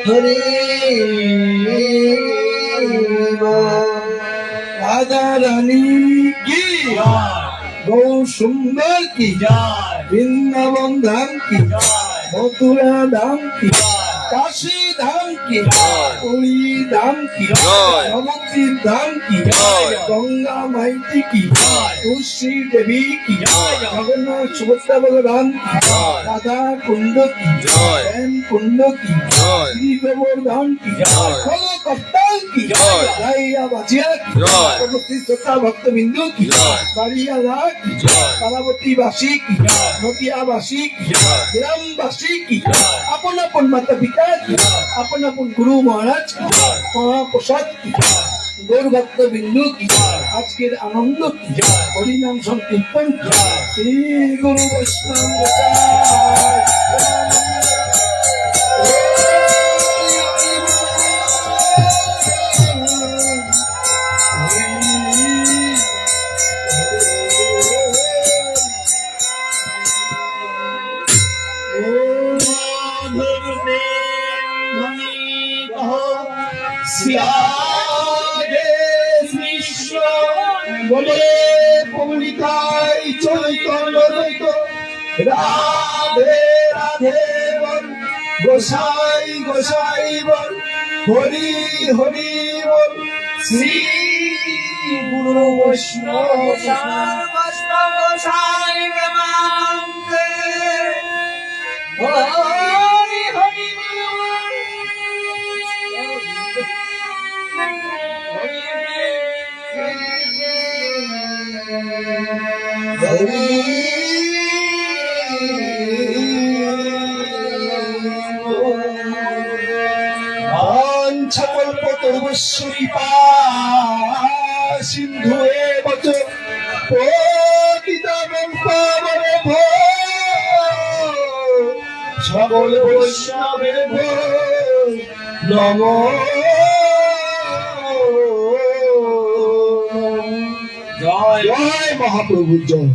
हरे राधा रानी की गौ सुंदर की वृंदावन धाम की मथुरा धाम की काशी धाम की पुरी धाम की नवद्वीप धाम की गंगा माइती की तुलसी देवी की जगन्नाथ सुभद्रा भगवान की राधा कुंड की प्रेम कुंड की श्री गोवर्धन की कप्तान की राइया बाजिया की समस्ती श्रोता भक्त बिंदु की बाड़िया राग की तारावती वासी की नदिया वासी की ग्राम वासी की अपन अपन माता पिता की अपन अपन गुरु महाराज की महाप्रसाद की गौर भक्त बिंदु की आज के आनंद की हरिनाम संकीर्तन की श्री गुरु वैष्णव বলে পবিতাই চৈতন্য রাধে রাধে বল গোসাই গোসাই বল হরি হরি বল শ্রী গুরু বৈষ্ণব গোসাই প্রেমানন্দে হরি হরি সিন্ধু এবছর সকল বৈষ্ণবের নম জয় জয় মহাপ্রভু জয়